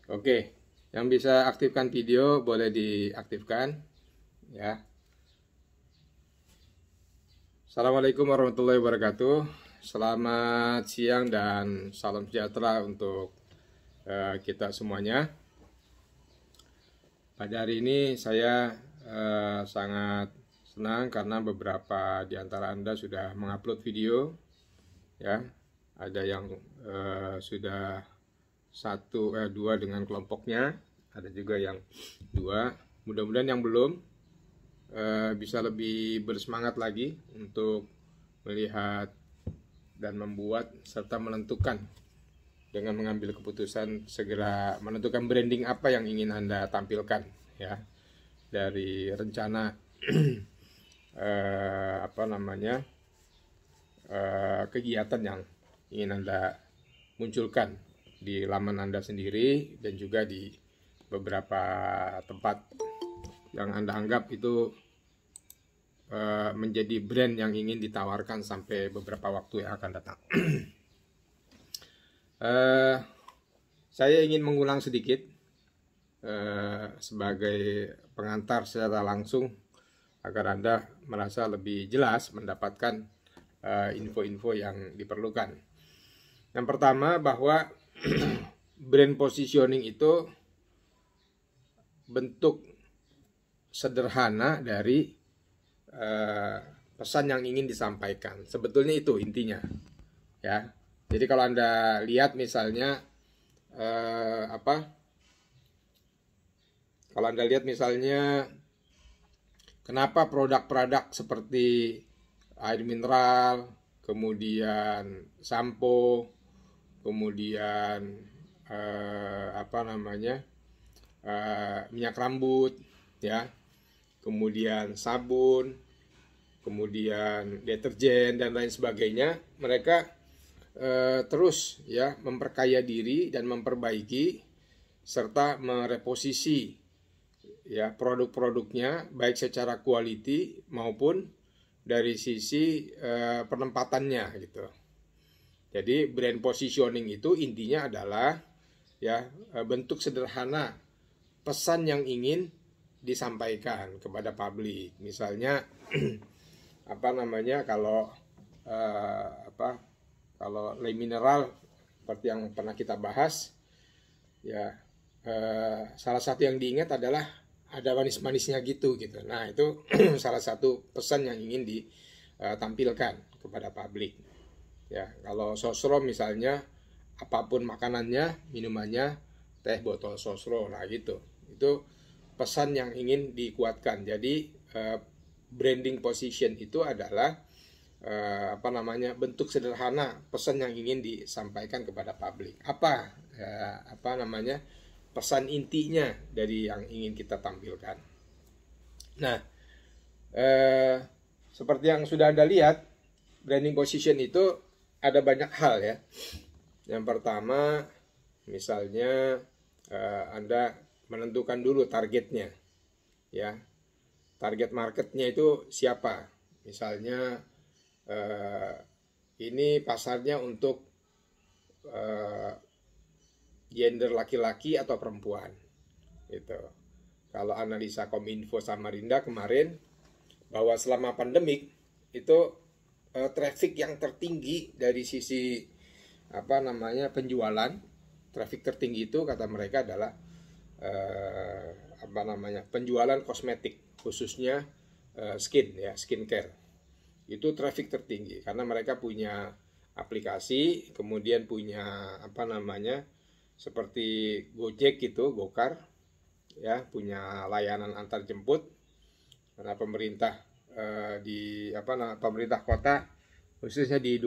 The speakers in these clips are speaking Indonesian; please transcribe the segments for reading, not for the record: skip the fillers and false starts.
Oke, yang bisa aktifkan video boleh diaktifkan ya. Assalamualaikum warahmatullahi wabarakatuh. Selamat siang dan salam sejahtera untuk kita semuanya. Pada hari ini saya sangat senang karena beberapa di antara Anda sudah mengupload video ya. Ada yang sudah dua dengan kelompoknya, ada juga yang dua. Mudah-mudahan yang belum bisa lebih bersemangat lagi untuk melihat dan membuat serta menentukan dengan mengambil keputusan segera menentukan branding apa yang ingin Anda tampilkan ya, dari rencana kegiatan yang ingin Anda munculkan di laman Anda sendiri dan juga di beberapa tempat yang Anda anggap itu menjadi brand yang ingin ditawarkan sampai beberapa waktu yang akan datang. Saya ingin mengulang sedikit sebagai pengantar secara langsung agar Anda merasa lebih jelas mendapatkan info-info yang diperlukan. Yang pertama, bahwa brand positioning itu bentuk sederhana dari pesan yang ingin disampaikan. Sebetulnya itu intinya ya. Jadi kalau Anda lihat misalnya kalau Anda lihat misalnya kenapa produk-produk seperti air mineral, kemudian sampo, kemudian minyak rambut ya, kemudian sabun, kemudian deterjen dan lain sebagainya, mereka terus ya memperkaya diri dan memperbaiki serta mereposisi ya produk-produknya baik secara quality maupun dari sisi penempatannya gitu. Jadi brand positioning itu intinya adalah ya bentuk sederhana pesan yang ingin disampaikan kepada publik. Misalnya kalau Le Mineral seperti yang pernah kita bahas ya, salah satu yang diingat adalah ada manis-manisnya gitu. Nah, itu salah satu pesan yang ingin ditampilkan kepada publik. Ya, kalau sosro misalnya apapun makanannya, minumannya teh botol sosro, nah gitu. Itu pesan yang ingin dikuatkan. Jadi branding position itu adalah bentuk sederhana pesan yang ingin disampaikan kepada publik. Pesan intinya dari yang ingin kita tampilkan. Nah, seperti yang sudah Anda lihat, branding position itu ada banyak hal ya. Yang pertama, misalnya Anda menentukan dulu targetnya, ya. Target marketnya itu siapa? Misalnya ini pasarnya untuk gender laki-laki atau perempuan, gitu. Kalau analisa Kominfo Samarinda kemarin, bahwa selama pandemik itu traffic yang tertinggi dari sisi penjualan, traffic tertinggi itu kata mereka adalah penjualan kosmetik, khususnya skincare. Itu traffic tertinggi karena mereka punya aplikasi, kemudian punya seperti Gojek gitu, Gokar ya, punya layanan antar jemput. Karena pemerintah pemerintah kota, khususnya di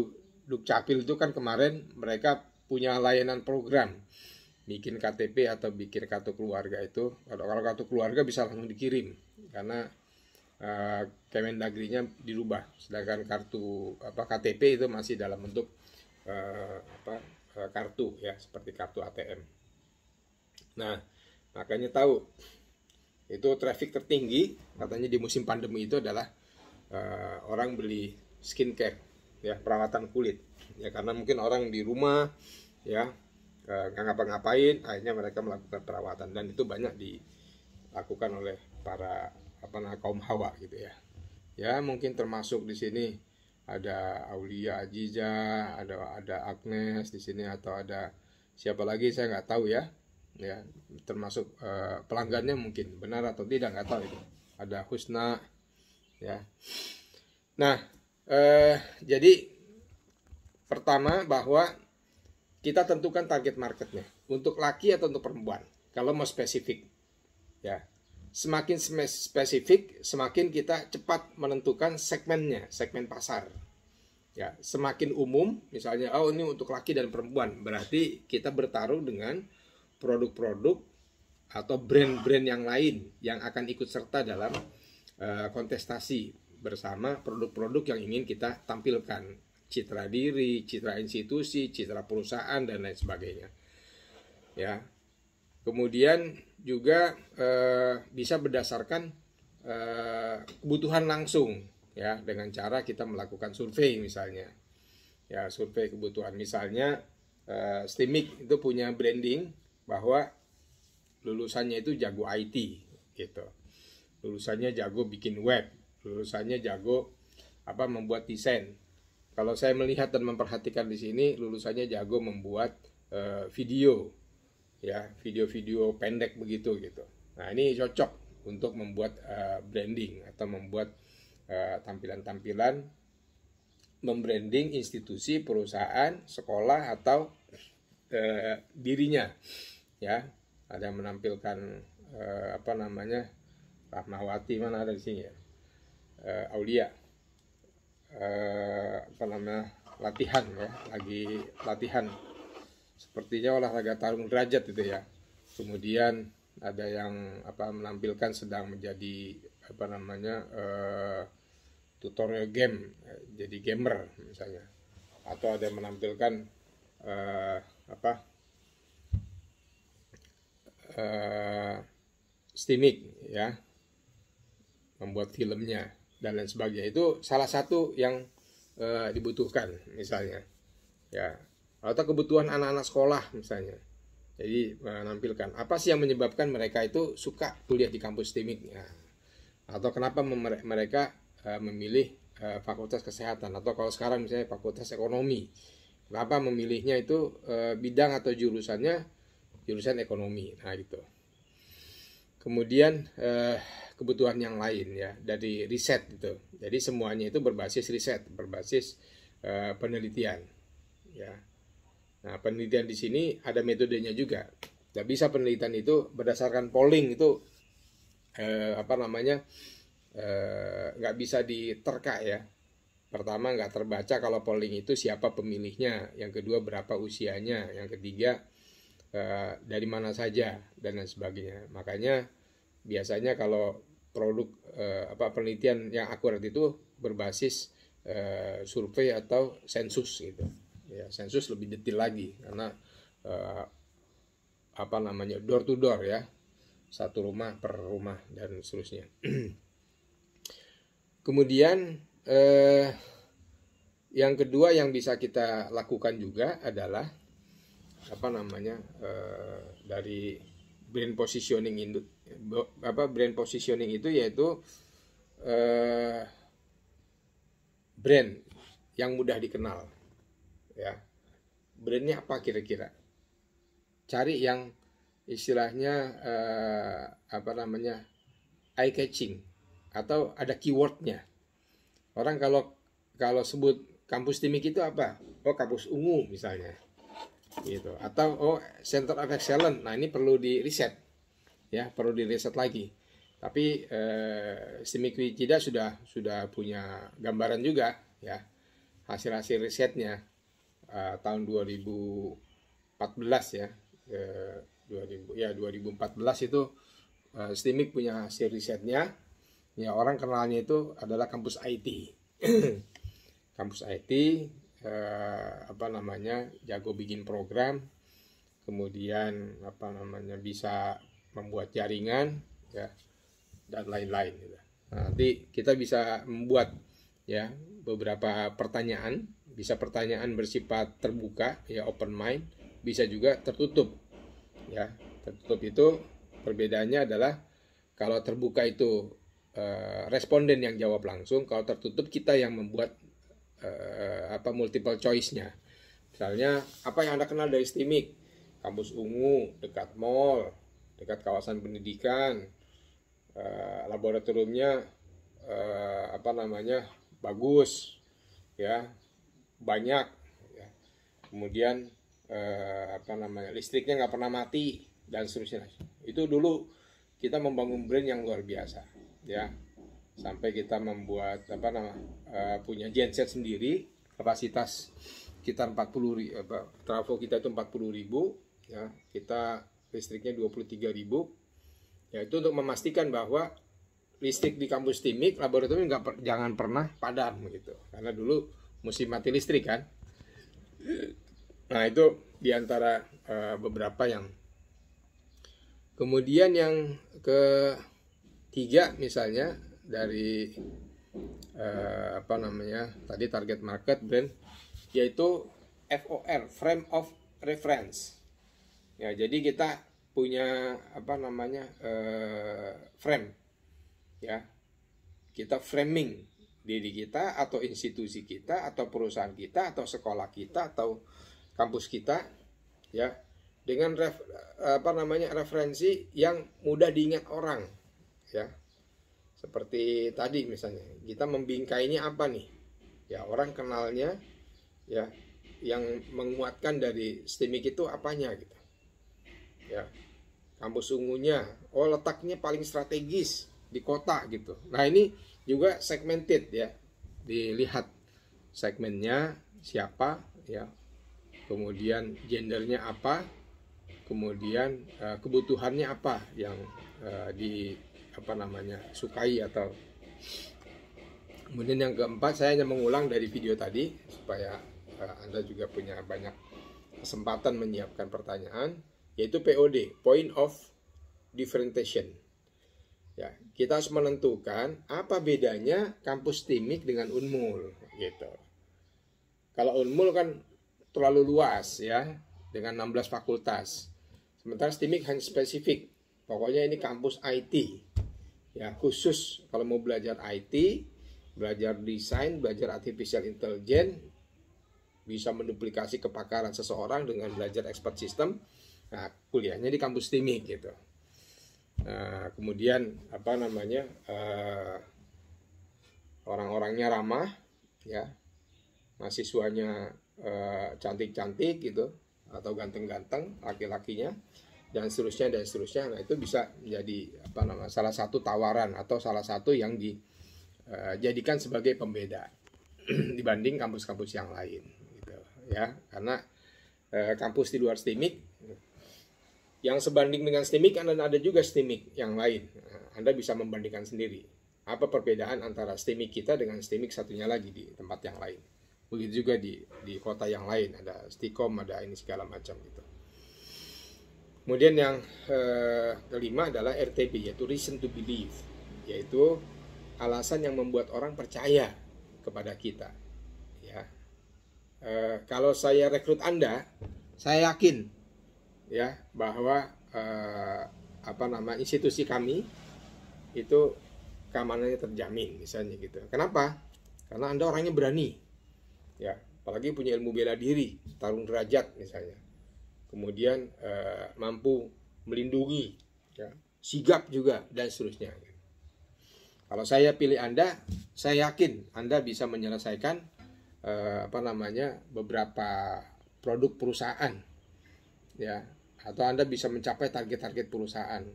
Dukcapil itu kan kemarin mereka punya layanan program bikin KTP atau bikin kartu keluarga. Itu kalau kartu keluarga bisa langsung dikirim karena Kemendagrinya dirubah, sedangkan kartu KTP itu masih dalam bentuk kartu ya, seperti kartu ATM. Nah, makanya tahu itu traffic tertinggi katanya di musim pandemi itu adalah orang beli skincare ya, perawatan kulit ya, karena mungkin orang di rumah ya nggak ngapa-ngapain, akhirnya mereka melakukan perawatan, dan itu banyak dilakukan oleh para kaum hawa gitu ya. Ya mungkin termasuk di sini ada Aulia Aziza, ada Agnes di sini, atau ada siapa lagi saya nggak tahu ya. Ya termasuk pelanggannya mungkin benar atau tidak nggak tahu itu. Ada Husna ya. Nah jadi pertama bahwa kita tentukan target marketnya untuk laki atau untuk perempuan. Kalau mau spesifik ya, semakin spesifik semakin kita cepat menentukan segmennya, segmen pasar ya. Semakin umum misalnya, oh ini untuk laki dan perempuan, berarti kita bertarung dengan produk-produk atau brand-brand yang lain yang akan ikut serta dalam kontestasi bersama produk-produk yang ingin kita tampilkan, citra diri, citra institusi, citra perusahaan, dan lain sebagainya ya. Kemudian juga bisa berdasarkan kebutuhan langsung ya, dengan cara kita melakukan survei misalnya ya, survei kebutuhan. Misalnya Steamik itu punya branding bahwa lulusannya itu jago IT gitu, lulusannya jago bikin web, lulusannya jago membuat desain. Kalau saya melihat dan memperhatikan di sini, lulusannya jago membuat video ya, video-video pendek begitu gitu. Nah ini cocok untuk membuat branding atau membuat tampilan-tampilan membranding institusi, perusahaan, sekolah, atau dirinya ya. Ada yang menampilkan Rahmawati, mana ada di sini ya, Aulia latihan ya, lagi latihan sepertinya olahraga tarung derajat itu ya. Kemudian ada yang menampilkan sedang menjadi tutorial game, jadi gamer misalnya, atau ada yang menampilkan Steamik ya, membuat filmnya dan lain sebagainya. Itu salah satu yang dibutuhkan misalnya ya, atau kebutuhan anak-anak sekolah misalnya. Jadi menampilkan apa sih yang menyebabkan mereka itu suka kuliah di kampus Steamik ya, atau kenapa mereka memilih fakultas kesehatan, atau kalau sekarang misalnya fakultas ekonomi, kenapa memilihnya itu bidang atau jurusannya jurusan ekonomi. Nah gitu. Kemudian kebutuhan yang lain ya, dari riset gitu. Jadi semuanya itu berbasis riset, berbasis penelitian ya. Nah, penelitian di sini ada metodenya juga. Tidak bisa penelitian itu berdasarkan polling, itu nggak bisa diterka ya. Pertama, nggak terbaca kalau polling itu siapa pemilihnya. Yang kedua, berapa usianya. Yang ketiga, dari mana saja, dan lain sebagainya. Makanya biasanya kalau produk penelitian yang akurat itu berbasis survei atau sensus gitu. Ya, sensus lebih detail lagi karena door to door ya, satu rumah per rumah dan seterusnya. Kemudian yang kedua yang bisa kita lakukan juga adalah dari brand positioning itu. Brand positioning itu yaitu brand yang mudah dikenal ya. Brandnya apa kira-kira? Cari yang istilahnya eye catching, atau ada keywordnya. Orang kalau sebut kampus Steamik itu apa? Oh, kampus ungu misalnya gitu, atau Center of Excellence. Nah ini perlu di riset ya, perlu di riset lagi. Tapi Steamik Wicida sudah punya gambaran juga ya, hasil risetnya tahun 2014 ya, 2014 itu Steamik punya hasil risetnya ya. Orang kenalnya itu adalah kampus IT. Kampus IT jago bikin program, kemudian bisa membuat jaringan ya, dan lain-lain gitu. Nah, nanti kita bisa membuat ya beberapa pertanyaan, bisa pertanyaan bersifat terbuka ya, open mind, bisa juga tertutup. Ya, tertutup itu perbedaannya adalah kalau terbuka itu responden yang jawab langsung, kalau tertutup kita yang membuat multiple choice-nya. Misalnya, apa yang Anda kenal dari STIMIK? Kampus Ungu, dekat mall, dekat kawasan pendidikan, laboratoriumnya bagus, ya, banyak, ya. Kemudian listriknya nggak pernah mati dan seterusnya. Itu dulu kita membangun brand yang luar biasa, ya, sampai kita membuat punya genset sendiri, kapasitas kita 40.000, trafo kita itu 40.000, ya, kita listriknya 23.000, ya, itu untuk memastikan bahwa listrik di kampus STIMIK laboratorium jangan pernah padam gitu, karena dulu mesti mati listrik kan. Nah, itu diantara beberapa yang. Kemudian yang ketiga misalnya dari tadi target market brand, yaitu FOR, frame of reference. Ya, jadi kita punya frame, ya, kita framing diri kita atau institusi kita atau perusahaan kita atau sekolah kita atau kampus kita, ya, dengan referensi yang mudah diingat orang, ya, seperti tadi misalnya kita membingkainya apa nih, ya, orang kenalnya, ya, yang menguatkan dari STIMIK itu apanya gitu, ya. Kampus Ungunya, letaknya paling strategis di kota gitu. Nah, ini juga segmented, ya, dilihat segmennya siapa, ya, kemudian gendernya apa, kemudian kebutuhannya apa yang sukai atau. Kemudian yang keempat, saya hanya mengulang dari video tadi supaya Anda juga punya banyak kesempatan menyiapkan pertanyaan, yaitu POD, point of differentiation. Ya, kita harus menentukan apa bedanya kampus STIMIK dengan Unmul gitu. Kalau Unmul kan terlalu luas, ya, dengan 16 fakultas. Sementara STIMIK hanya spesifik. Pokoknya ini kampus IT. Ya, khusus kalau mau belajar IT, belajar desain, belajar artificial intelligence, bisa menduplikasi kepakaran seseorang dengan belajar expert system. Nah, kuliahnya di kampus STIMIK gitu. Nah, kemudian orang-orangnya ramah, ya, mahasiswanya cantik-cantik gitu atau ganteng-ganteng laki-lakinya, dan seterusnya. Nah, itu bisa menjadi salah satu tawaran atau salah satu yang dijadikan sebagai pembeda dibanding kampus-kampus yang lain gitu, ya, karena kampus di luar STIMIK yang sebanding dengan STIMIK kan ada juga STIMIK yang lain. Anda bisa membandingkan sendiri apa perbedaan antara STIMIK kita dengan STIMIK satunya lagi di tempat yang lain. Begitu juga di kota yang lain, ada STIKOM, ada ini segala macam gitu. Kemudian yang kelima adalah RTB, yaitu reason to believe, yaitu alasan yang membuat orang percaya kepada kita, ya. Kalau saya rekrut Anda, saya yakin, ya, bahwa institusi kami itu keamanannya terjamin, misalnya gitu. Kenapa? Karena Anda orangnya berani, ya, apalagi punya ilmu bela diri, tarung derajat misalnya. Kemudian mampu melindungi, ya, sigap juga dan seterusnya. Kalau saya pilih Anda, saya yakin Anda bisa menyelesaikan beberapa produk perusahaan, ya, atau Anda bisa mencapai target-target perusahaan,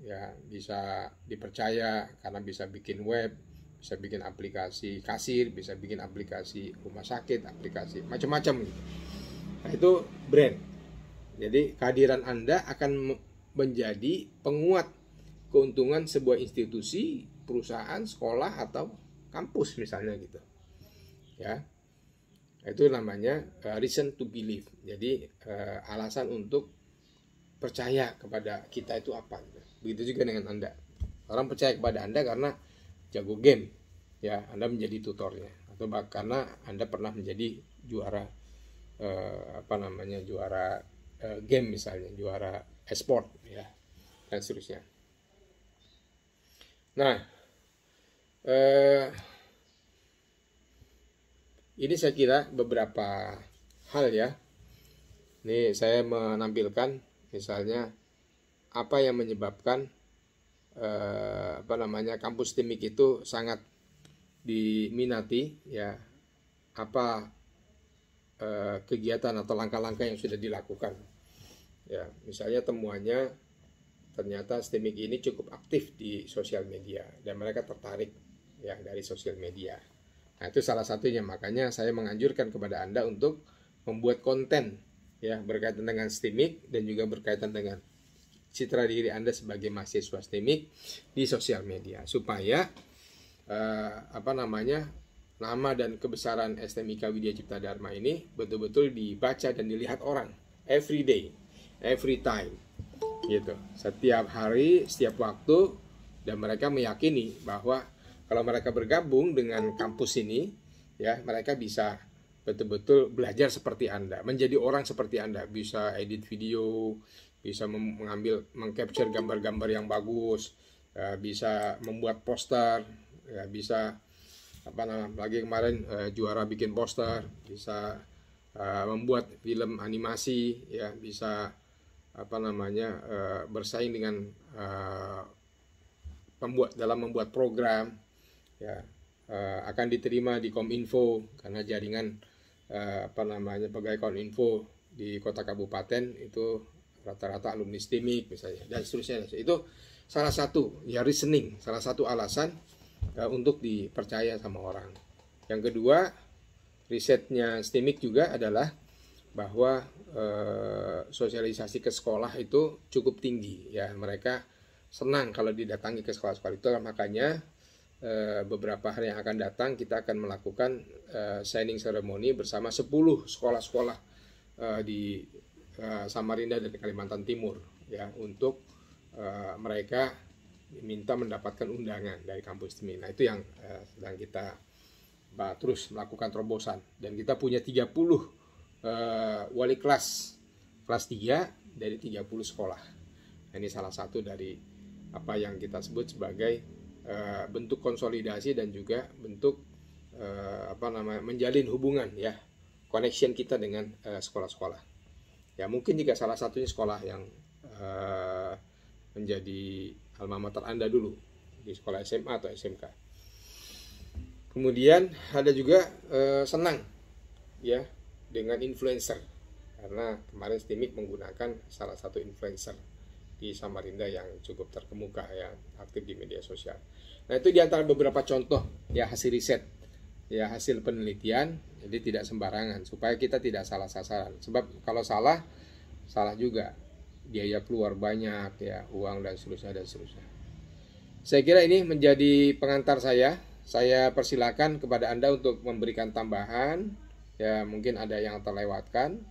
ya, bisa dipercaya karena bisa bikin web, bisa bikin aplikasi kasir, bisa bikin aplikasi rumah sakit, aplikasi macam-macam gitu. Nah, itu brand. Jadi kehadiran Anda akan menjadi penguat keuntungan sebuah institusi, perusahaan, sekolah atau kampus misalnya gitu, ya. Itu namanya reason to believe. Jadi alasan untuk percaya kepada kita itu apa gitu. Begitu juga dengan Anda. Orang percaya kepada Anda karena jago game, ya, Anda menjadi tutornya, atau karena Anda pernah menjadi juara juara game misalnya, juara e-sport ya, dan seterusnya. Nah, ini saya kira beberapa hal ya. Ini saya menampilkan misalnya apa yang menyebabkan kampus TIMIK itu sangat diminati ya, apa kegiatan atau langkah-langkah yang sudah dilakukan ya. Misalnya temuannya ternyata STIMIK ini cukup aktif di sosial media dan mereka tertarik ya dari sosial media. Nah, itu salah satunya, makanya saya menganjurkan kepada Anda untuk membuat konten ya berkaitan dengan STIMIK dan juga berkaitan dengan citra diri Anda sebagai mahasiswa STIMIK di sosial media, supaya nama dan kebesaran STMIK Widya Cipta Dharma ini betul-betul dibaca dan dilihat orang every day, every time gitu, setiap hari, setiap waktu. Dan mereka meyakini bahwa kalau mereka bergabung dengan kampus ini ya, mereka bisa betul-betul belajar seperti Anda, menjadi orang seperti Anda, bisa edit video, bisa mengcapture gambar-gambar yang bagus, bisa membuat poster ya, bisa lagi kemarin juara bikin poster, bisa membuat film animasi ya, bisa bersaing dengan dalam membuat program ya, akan diterima di Kominfo karena jaringan pegawai Kominfo di kota kabupaten itu rata-rata alumni STIMIK misalnya, dan seterusnya. Itu salah satu ya, reasoning, salah satu alasan untuk dipercaya sama orang. Yang kedua, risetnya STIMIK juga adalah bahwa sosialisasi ke sekolah itu cukup tinggi ya. Mereka senang kalau didatangi ke sekolah-sekolah itu. Makanya beberapa hari yang akan datang kita akan melakukan signing ceremony bersama 10 sekolah-sekolah di Samarinda dan Kalimantan Timur ya, untuk mereka diminta mendapatkan undangan dari kampus TIMIK. Nah, itu yang sedang kita terus melakukan terobosan, dan kita punya 30 wali kelas 3 dari 30 sekolah. Nah, ini salah satu dari apa yang kita sebut sebagai bentuk konsolidasi dan juga bentuk menjalin hubungan ya, connection kita dengan sekolah-sekolah. Ya, mungkin juga salah satunya sekolah yang menjadi alma mater Anda dulu di sekolah SMA atau SMK. Kemudian ada juga senang ya dengan influencer, karena kemarin STIMIK menggunakan salah satu influencer di Samarinda yang cukup terkemuka ya, aktif di media sosial. Nah, itu diantara beberapa contoh ya hasil riset ya, hasil penelitian. Jadi tidak sembarangan, supaya kita tidak salah sasaran. Sebab kalau salah juga, biaya keluar banyak ya, uang dan seterusnya. Saya kira ini menjadi pengantar saya. Saya persilakan kepada Anda untuk memberikan tambahan ya, mungkin ada yang terlewatkan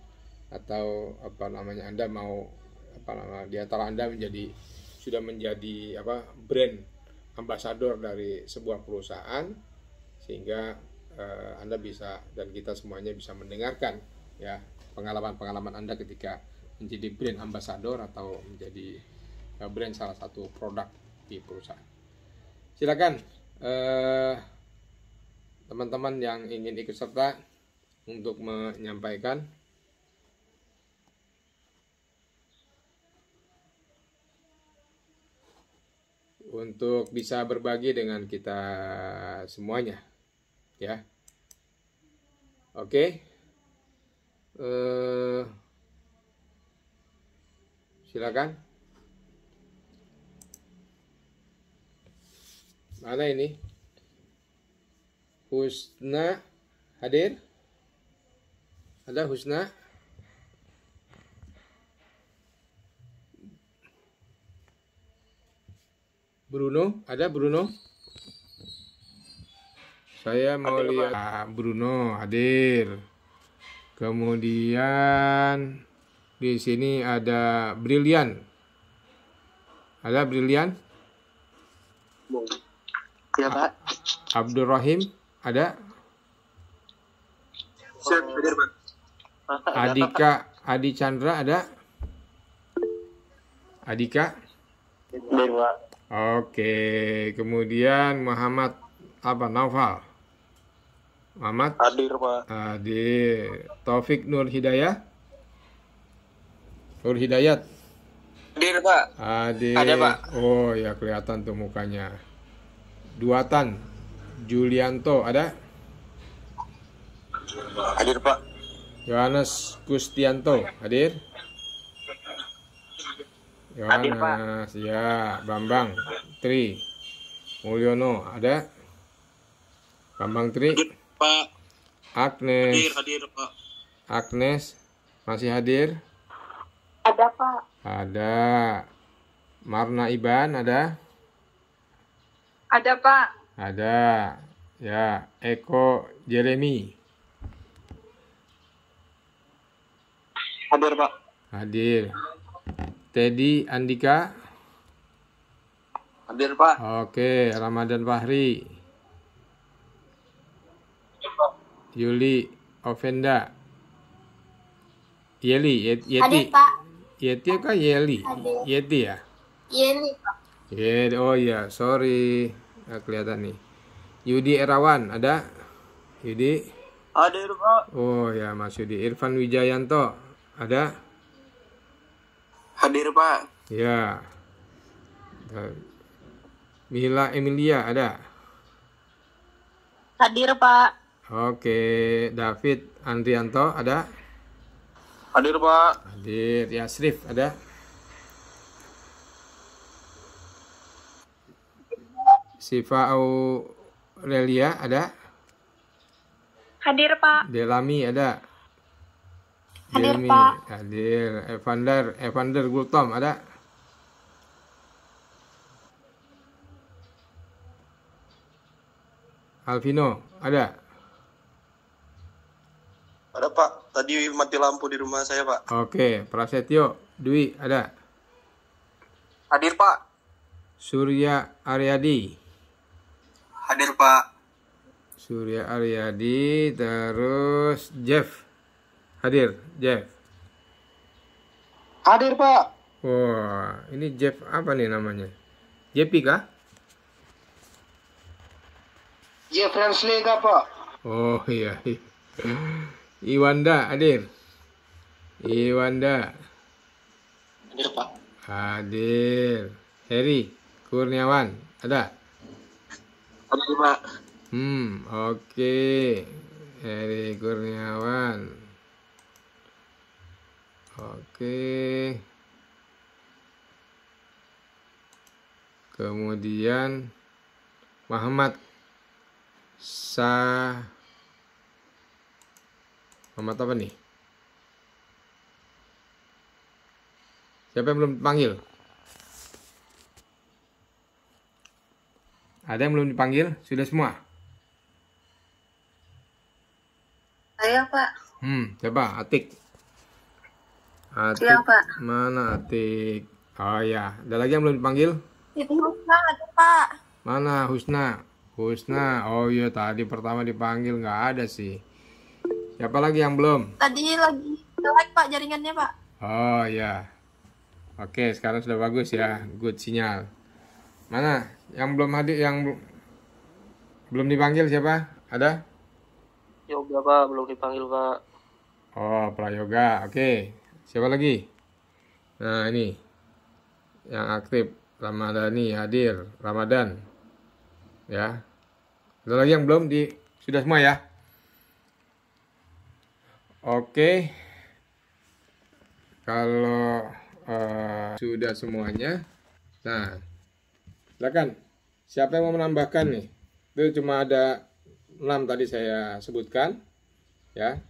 atau Anda mau di antara Anda sudah menjadi brand ambasador dari sebuah perusahaan, sehingga Anda bisa dan kita semuanya bisa mendengarkan ya pengalaman-pengalaman Anda ketika menjadi brand ambasador atau menjadi brand salah satu produk di perusahaan. Silakan teman-teman yang ingin ikut serta untuk menyampaikan. Untuk bisa berbagi dengan kita semuanya ya. Oke. Silakan. Mana ini? Husna hadir? Ada Husna? Bruno, ada Bruno? Saya mau lihat Bruno hadir. Kemudian di sini ada Brilian. Ada Brilian? Ya, Pak. Abdurrahim ada? Siap, hadir, Pak. Adika Adi Chandra ada? Adika? Hadir, Pak. Oke, kemudian Muhammad apa? Naufal? Muhammad? Hadir, Pak. Hadir. Taufik Nur Hidayah? Nur Hidayat? Hadir, Pak. Hadir. Ada, Pak. Oh ya, kelihatan tuh mukanya. Duatan Julianto ada? Hadir, Pak. Yohanes Kustianto hadir? Hadir, Pak. Yohanes, ya. Bambang Tri Mulyono ada? Bambang Tri? Hadir, Pak. Agnes? Hadir, Pak. Agnes masih hadir? Ada, Pak. Ada. Marna Iban ada? Ada, Pak. Ada. Ya, Eko Jeremy Hadir, Pak. hadir. Teddy Andika? Hadir, Pak. Oke. Ramadan Fahri? Yuli Ovenda? Yeli? Yeti? Hadir, Pak. Yeti kah Yeli? Hadir. Yeti ya? Yeni, Pak. Oh ya, sorry. Nggak kelihatan nih. Yudi Erawan ada? Yudi? Hadir, Pak. Oh ya, Mas Yudi. Irfan Wijayanto ada? Hadir, Pak. Ya. Mila Emilia ada? Hadir, Pak. Oke. David Andrianto ada? Hadir, Pak. Hadir. Yasrif ada? Siva Aurelia ada? Hadir, Pak. Delami ada? Hadir, Delmi Pak. hadir. Evander Gultom ada? Alvino ada? Ada, Pak. Tadi mati lampu di rumah saya, Pak. Oke. Prasetyo Dwi ada? Hadir, Pak. Surya Aryadi? Hadir, Pak. Surya Aryadi, terus Jeff hadir? Jeff? Hadir, Pak. Wah, ini Jeff apa nih namanya? Jepi kah? Jeff Ranslega, Pak. Oh iya. Iwanda hadir? Iwanda Hadir, Pak. hadir. Heri Kurniawan ada? Hadir, Pak. Oke. Heri Kurniawan. Oke. Kemudian Muhammad Muhammad apa nih? Siapa yang belum dipanggil? Ada yang belum dipanggil? Sudah semua? Saya, Pak. Coba Atik. Atik. Iya, Pak. Mana Atik? Oh ya, ada lagi yang belum dipanggil? Itu Husna, ada, Pak. Mana Husna? Husna, oh iya tadi pertama dipanggil nggak ada sih. Siapa lagi yang belum? Tadi lagi jelek, Pak, jaringannya, Pak. Oh ya. Oke, sekarang sudah bagus ya, good sinyal. Mana yang belum hadir, yang belum dipanggil siapa? Ada? Yoga, Pak. Belum dipanggil, Pak. Oh, Prayoga. Oke. Siapa lagi? Nah, ini yang aktif Ramadhani hadir. Ramadan. Ya. Ada lagi yang belum sudah semua ya? Oke. Kalau sudah semuanya. Nah, silakan. Siapa yang mau menambahkan nih? Itu cuma ada 6 tadi saya sebutkan. Ya.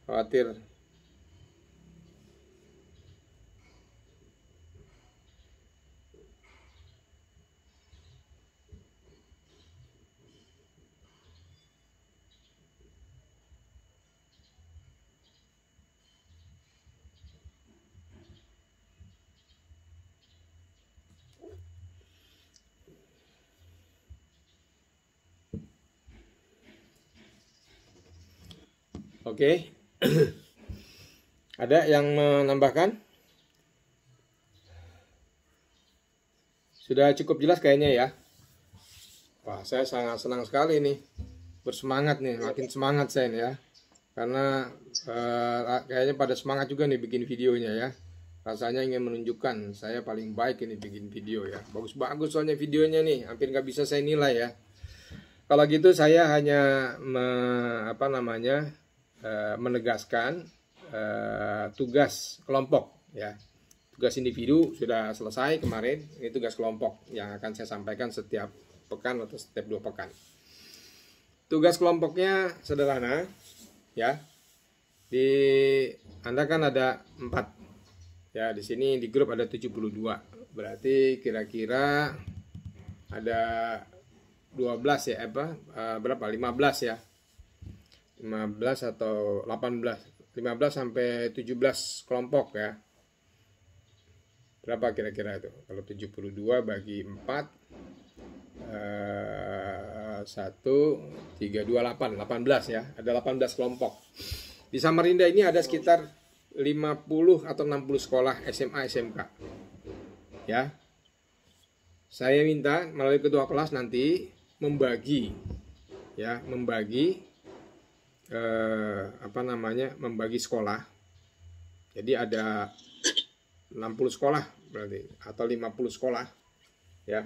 Khawatir. Oke. Ada yang menambahkan? Sudah cukup jelas kayaknya ya. Wah, saya sangat senang sekali nih. Bersemangat nih, makin semangat saya nih ya. Karena kayaknya pada semangat juga nih bikin videonya ya. Rasanya ingin menunjukkan saya paling baik ini bikin video ya. Bagus-bagus soalnya videonya nih, hampir nggak bisa saya nilai ya. Kalau gitu saya hanya menegaskan tugas kelompok ya. Tugas individu sudah selesai kemarin, ini tugas kelompok yang akan saya sampaikan setiap pekan atau setiap 2 pekan. Tugas kelompoknya sederhana ya. Anda kan ada 4 ya, di sini di grup ada 72. Berarti kira-kira ada 12 ya, berapa? 15 ya. 15 atau 18. 15 sampai 17 kelompok ya. Berapa kira-kira itu? Kalau 72 bagi 4 1 3 2 8 18 ya. Ada 18 kelompok. Di Samarinda ini ada sekitar 50 atau 60 sekolah SMA SMK. Ya. Saya minta melalui ketua kelas nanti membagi membagi sekolah. Jadi ada 60 sekolah berarti atau 50 sekolah ya.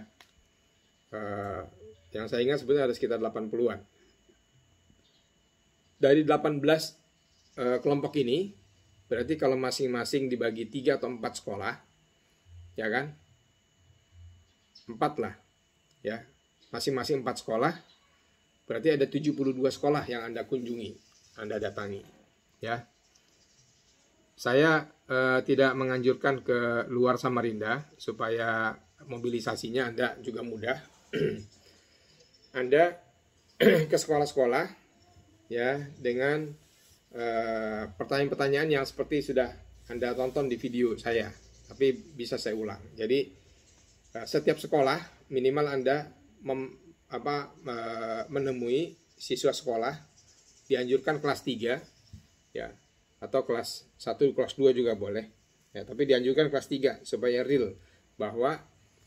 Yang saya ingat sebenarnya ada sekitar 80-an. Dari 18 kelompok ini berarti kalau masing-masing dibagi 3 atau 4 sekolah, ya kan? 4 lah, ya. Masing-masing 4 sekolah, berarti ada 72 sekolah yang Anda kunjungi, Anda datangi, ya. Saya tidak menganjurkan ke luar Samarinda supaya mobilisasinya Anda juga mudah. Anda ke sekolah-sekolah, ya, dengan pertanyaan-pertanyaan yang seperti sudah Anda tonton di video saya, tapi bisa saya ulang. Jadi setiap sekolah minimal Anda menemui siswa sekolah, dianjurkan kelas 3 ya, atau kelas 1, kelas 2 juga boleh ya, tapi dianjurkan kelas 3 supaya real bahwa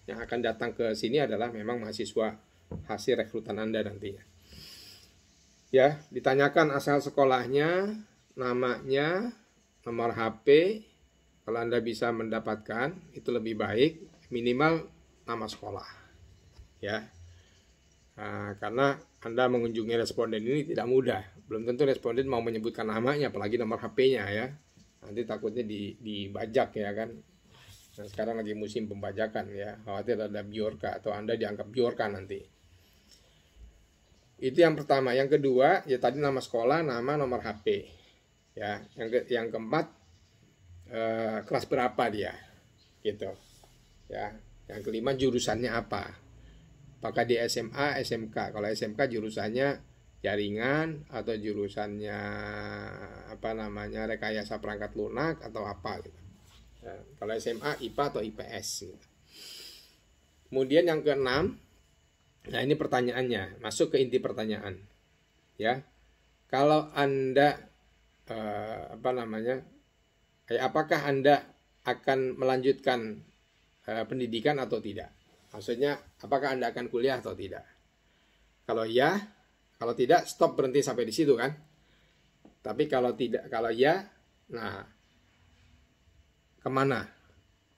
yang akan datang ke sini adalah memang mahasiswa hasil rekrutan Anda nantinya. Ya, ditanyakan asal sekolahnya, namanya, nomor HP. Kalau Anda bisa mendapatkan, itu lebih baik, minimal nama sekolah. Ya, karena Anda mengunjungi responden ini tidak mudah. Belum tentu responden mau menyebutkan namanya, apalagi nomor HP-nya ya. Nanti takutnya dibajak ya kan. Nah, sekarang lagi musim pembajakan ya. Khawatir ada biorka atau Anda dianggap biorka nanti. Itu yang pertama. Yang kedua, ya tadi nama sekolah, nama, nomor HP. Ya, yang keempat, kelas berapa dia, gitu. Ya, yang kelima jurusannya apa? Apakah di SMA, SMK? Kalau SMK jurusannya jaringan atau jurusannya rekayasa perangkat lunak atau apa gitu. Ya, kalau SMA IPA atau IPS gitu. Kemudian yang keenam, nah ini pertanyaannya, masuk ke inti pertanyaan. Ya. Kalau Anda apakah Anda akan melanjutkan pendidikan atau tidak? Maksudnya, apakah Anda akan kuliah atau tidak? Kalau ya, kalau tidak, stop, berhenti sampai di situ kan? Tapi kalau tidak, kalau ya, nah kemana?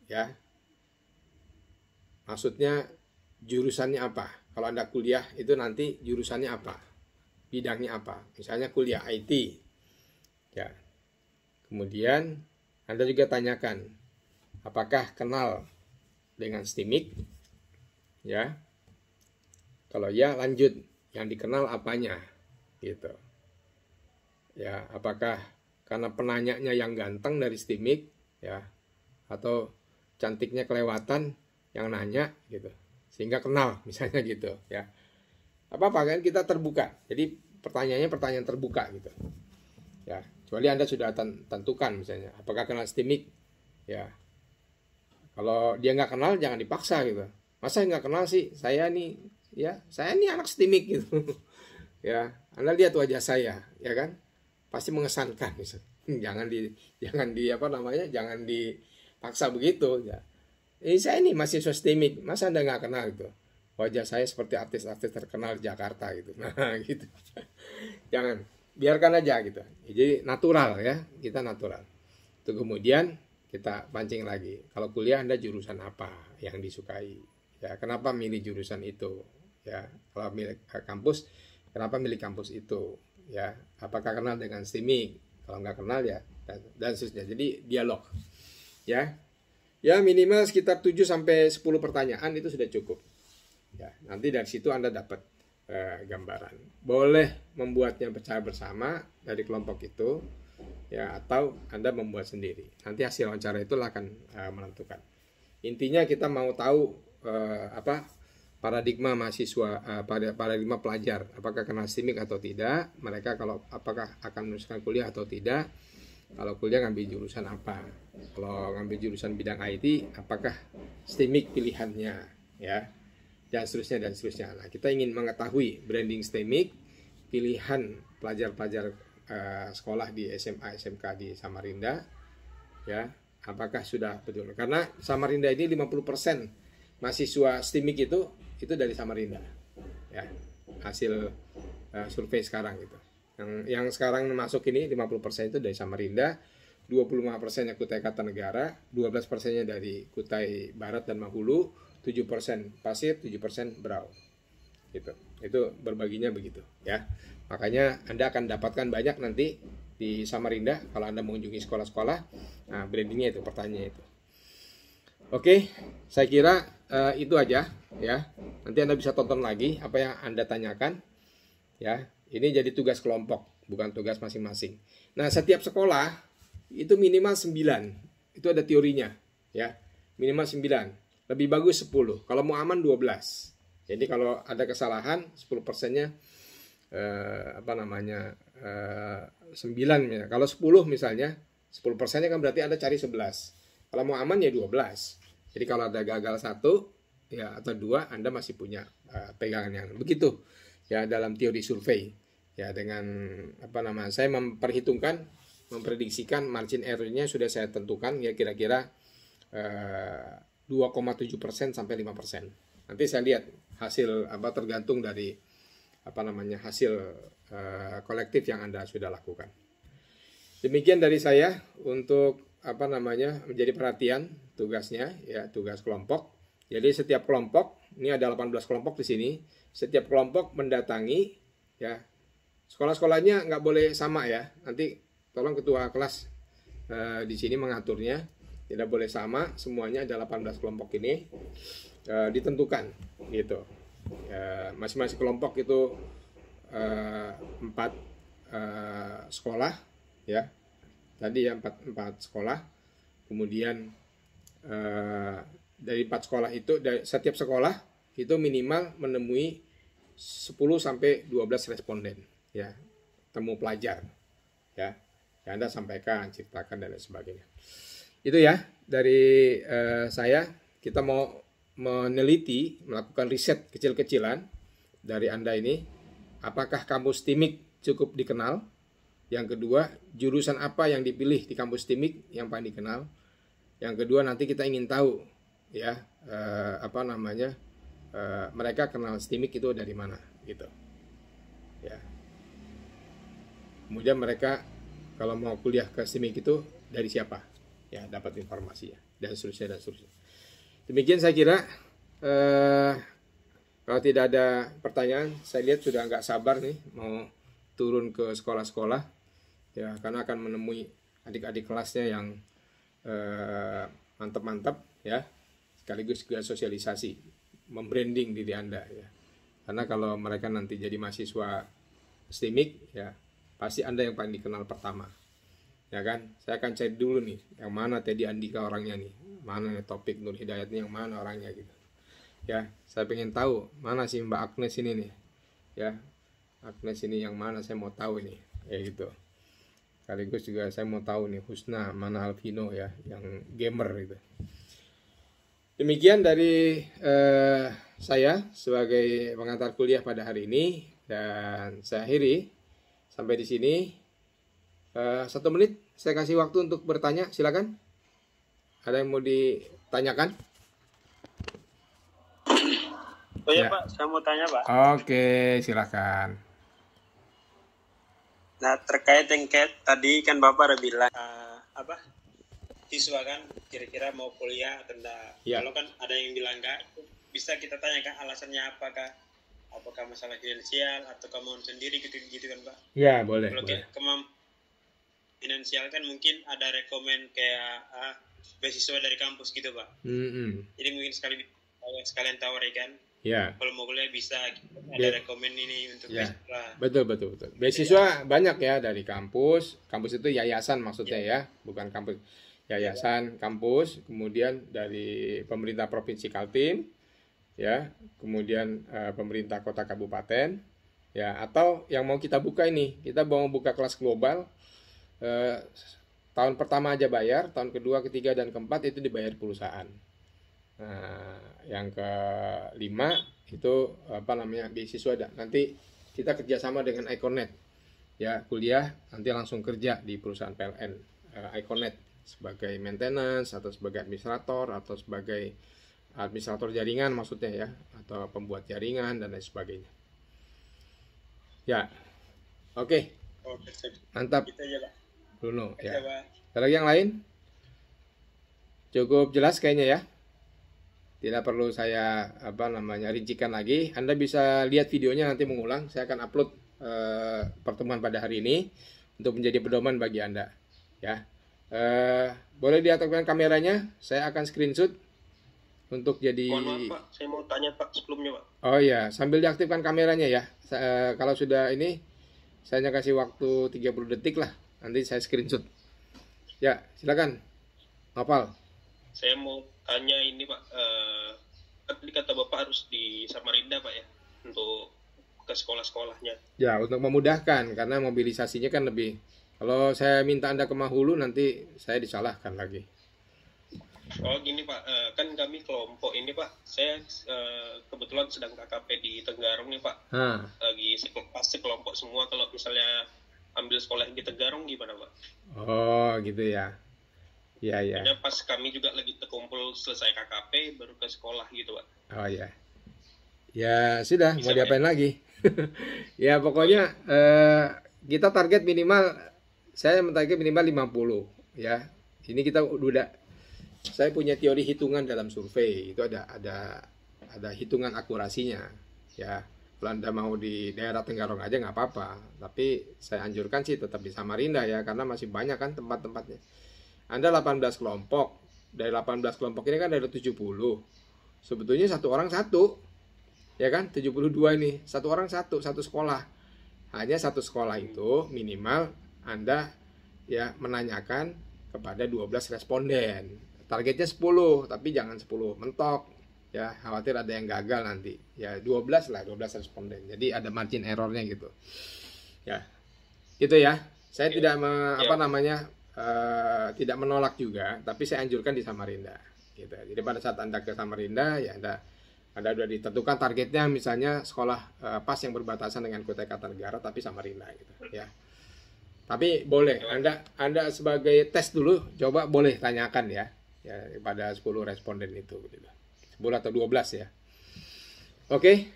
Ya, maksudnya jurusannya apa? Kalau Anda kuliah itu nanti jurusannya apa? Bidangnya apa? Misalnya kuliah IT. Ya. Kemudian Anda juga tanyakan, apakah kenal dengan STIMIK? Ya. Kalau ya, lanjut, yang dikenal apanya? Gitu. Ya, apakah karena penanyanya yang ganteng dari STIMIK ya, atau cantiknya kelewatan yang nanya gitu, sehingga kenal misalnya gitu ya. Apa-apa kan kita terbuka. Jadi pertanyaannya pertanyaan terbuka gitu. Ya, kecuali Anda sudah tentukan misalnya apakah kenal STIMIK ya. Kalau dia nggak kenal jangan dipaksa gitu. Masa nggak kenal sih? Saya nih anak STIMIK gitu. Ya, Anda lihat wajah saya, ya kan? Pasti mengesankan misalnya. Jangan dipaksa begitu ya. Saya ini mahasiswa STEMIK, masa Anda nggak kenal gitu? Wajah saya seperti artis-artis terkenal di Jakarta gitu. Nah, gitu. Jangan, biarkan aja gitu. Jadi natural ya, kita natural. Itu kemudian kita pancing lagi. Kalau kuliah Anda jurusan apa yang disukai? Ya, kenapa milih jurusan itu? Ya, kalau milih kampus, kenapa milih kampus itu? Ya, apakah kenal dengan STEMIK? Kalau nggak kenal ya, dan seterusnya. Jadi dialog. Ya. Ya minimal sekitar 7 sampai 10 pertanyaan itu sudah cukup. Ya, nanti dari situ Anda dapat gambaran. Boleh membuatnya percaya bersama dari kelompok itu, ya, atau Anda membuat sendiri. Nanti hasil wawancara itu akan menentukan. Intinya kita mau tahu paradigma mahasiswa, paradigma pelajar, apakah kenal STEMIK atau tidak. Mereka apakah akan meneruskan kuliah atau tidak. Kalau kuliah ngambil jurusan apa? Kalau ngambil jurusan bidang IT, apakah STEMIK pilihannya, ya, dan seterusnya dan seterusnya. Nah, kita ingin mengetahui branding STEMIK, pilihan pelajar-pelajar sekolah di SMA, SMK di Samarinda, ya, apakah sudah betul? Karena Samarinda ini 50% mahasiswa STEMIK itu dari Samarinda, ya, hasil survei sekarang gitu. Yang sekarang masuk ini 50% itu dari Samarinda, 25%-nya Kutai Kartanegara, 12%-nya dari Kutai Barat dan Mahulu, 7% Pasir, 7% Berau. Gitu. Itu berbaginya begitu, ya. Makanya Anda akan dapatkan banyak nanti di Samarinda kalau Anda mengunjungi sekolah-sekolah. Nah, brandingnya itu, pertanyaannya itu. Oke, saya kira itu aja, ya. Nanti Anda bisa tonton lagi apa yang Anda tanyakan, ya. Ini jadi tugas kelompok, bukan tugas masing-masing. Nah, setiap sekolah itu minimal 9. Itu ada teorinya, ya. Minimal 9. Lebih bagus 10. Kalau mau aman 12. Jadi kalau ada kesalahan 10%-nya 9 ya. Kalau 10 misalnya, 10%-nya kan berarti Anda cari 11. Kalau mau aman ya 12. Jadi kalau ada gagal 1 ya atau 2, Anda masih punya pegangan yang begitu. Ya, dalam teori survei, ya, dengan saya memprediksikan margin error-nya sudah saya tentukan, ya, kira-kira 2,7% sampai 5%. Nanti saya lihat hasil tergantung dari hasil kolektif yang Anda sudah lakukan. Demikian dari saya untuk menjadi perhatian tugasnya, ya, tugas kelompok. Jadi setiap kelompok, ini ada 18 kelompok di sini. Setiap kelompok mendatangi, ya, sekolah-sekolahnya nggak boleh sama, ya. Nanti tolong ketua kelas di sini mengaturnya, tidak boleh sama. Semuanya ada 18 kelompok ini ditentukan, gitu. Masing-masing kelompok itu 4 sekolah, ya. Tadi ya 4 sekolah. Kemudian dari 4 sekolah itu, dari setiap sekolah itu minimal menemui 10 sampai 12 responden, ya, temu pelajar, ya, yang Anda sampaikan, ceritakan dan lain sebagainya. Itu ya dari saya. Kita mau meneliti, melakukan riset kecil-kecilan dari Anda ini. Apakah kampus STEMIK cukup dikenal? Yang kedua, jurusan apa yang dipilih di kampus STEMIK yang paling dikenal? Yang kedua, nanti kita ingin tahu, ya, mereka kenal STEMIK itu dari mana, gitu, ya. Kemudian mereka kalau mau kuliah ke STEMIK itu dari siapa, ya, dapat informasinya, dan seterusnya dan seterusnya. Demikian saya kira. Kalau tidak ada pertanyaan, saya lihat sudah nggak sabar nih mau turun ke sekolah-sekolah, ya, karena akan menemui adik-adik kelasnya yang mantap-mantap, ya, sekaligus juga sosialisasi, membranding diri Anda, ya. Karena kalau mereka nanti jadi mahasiswa STEMIK, ya, pasti Anda yang paling dikenal pertama, ya kan. Saya akan cari dulu nih yang mana Teddy Andika orangnya nih, mana Topik Nur Hidayat nih, yang mana orangnya, gitu, ya. Saya pengen tahu mana sih Mbak Agnes ini nih, ya, Agnes ini yang mana, saya mau tahu ini, ya, gitu. Sekaligus juga saya mau tahu nih Husna mana, Alvino, ya, yang gamer gitu. Demikian dari saya sebagai pengantar kuliah pada hari ini, dan saya akhiri sampai di sini. 1 menit saya kasih waktu untuk bertanya, silakan. Ada yang mau ditanyakan? Oh ya Ya. Pak, saya mau tanya Pak. Oke, silakan. Nah terkait yang tadi kan Bapak udah bilang apa siswa kan kira-kira mau kuliah atau enggak. Ya. Kalau kan ada yang bilang enggak, bisa kita tanyakan alasannya apakah masalah finansial atau kemauan sendiri gitu kan Pak. Ya, boleh. Kalau kayak finansial kan mungkin ada rekomen kayak beasiswa dari kampus gitu Pak. Jadi mungkin sekalian tawarkan. Ya. Kalau mau kuliah bisa ada Ya. rekomen ini untuk Ya. beasiswa. Betul. Beasiswa banyak ya dari kampus. Kampus itu yayasan maksudnya ya, bukan kampus. Yayasan, kampus, kemudian dari pemerintah provinsi Kaltim, ya, kemudian pemerintah kota kabupaten, ya, atau yang mau kita buka ini, kita mau buka kelas global. Tahun pertama aja bayar, tahun kedua, ketiga, dan keempat itu dibayar perusahaan. Nah, yang kelima itu beasiswa. Nanti kita kerjasama dengan Iconet, ya, kuliah nanti langsung kerja di perusahaan PLN Iconet sebagai maintenance atau sebagai administrator atau sebagai administrator jaringan maksudnya ya, atau pembuat jaringan dan lain sebagainya. Ya, oke, mantap. Gitu aja Pak. Bruno, ya. Pak. Ada lagi yang lain? Cukup jelas kayaknya ya. Tidak perlu saya rincikan lagi. Anda bisa lihat videonya nanti mengulang. Saya akan upload pertemuan pada hari ini untuk menjadi pedoman bagi Anda. Ya, boleh diaktifkan kameranya. Saya akan screenshot untuk jadi. Mohon maaf Pak, saya mau tanya Pak sebelumnya Pak. Oh ya, sambil diaktifkan kameranya ya. Kalau sudah ini, saya kasih waktu 30 detik lah. Nanti saya screenshot. Ya, silakan. Ngapal. Saya mau tanya ini Pak, tadi kata Bapak harus di Samarinda Pak ya, untuk ke sekolah-sekolahnya. Ya, untuk memudahkan, karena mobilisasinya kan lebih. Kalau saya minta Anda ke Mahulu, nanti saya disalahkan lagi. Oh gini Pak, kan kami kelompok ini Pak, saya kebetulan sedang KKP di Tenggarong nih Pak. Lagi sekelompok semua, kalau misalnya ambil sekolah di Tenggarong gimana Pak? Oh gitu ya. Ya. Hanya pas kami juga lagi terkumpul selesai KKP baru ke sekolah gitu Pak. Oh ya. Ya sudah, Bisa, mau diapain lagi? Ya pokoknya kita target minimal, saya mentarget minimal 50 ya. Ini kita udah, saya punya teori hitungan dalam survei, itu ada hitungan akurasinya ya. Kalau Anda mau di daerah Tenggarong aja nggak apa-apa, tapi saya anjurkan sih tetap di Samarinda ya, karena masih banyak kan tempat-tempatnya. Anda 18 kelompok, dari 18 kelompok ini kan ada 70. Sebetulnya satu orang satu, ya kan, 72 ini, satu orang satu sekolah. Hanya satu sekolah itu minimal Anda ya menanyakan kepada 12 responden. Targetnya 10, tapi jangan 10 mentok. Ya, khawatir ada yang gagal nanti. Ya, 12 responden. Jadi ada margin errornya gitu. Ya. Gitu ya. Saya tidak tidak menolak juga, tapi saya anjurkan di Samarinda gitu. Jadi pada saat Anda ke Samarinda ya Anda sudah ditentukan targetnya, misalnya sekolah pas yang berbatasan dengan Kutai Kartanegara tapi Samarinda gitu ya. Tapi boleh Anda sebagai tes dulu, coba boleh tanyakan ya pada 10 responden itu gitu. 10 atau 12 ya. Oke.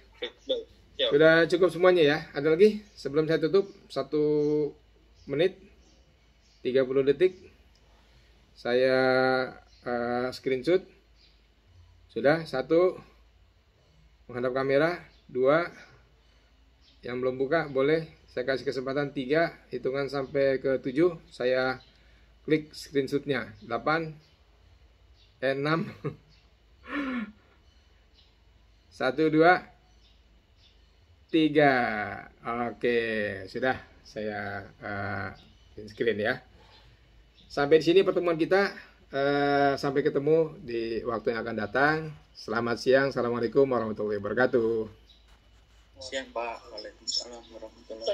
Sudah cukup semuanya ya. Ada lagi sebelum saya tutup? 1 menit 30 detik. Saya screenshot. Sudah. 1 menghadap kamera. 2 yang belum buka boleh saya kasih kesempatan. 3 hitungan sampai ke 7 saya klik screenshotnya. 8 6 1 2 3. Oke, sudah saya screen ya. Sampai di sini pertemuan kita. Sampai ketemu di waktu yang akan datang. Selamat siang. Assalamualaikum warahmatullahi wabarakatuh. Siang Pak. Waalaikumsalam warahmatullahi wabarakatuh.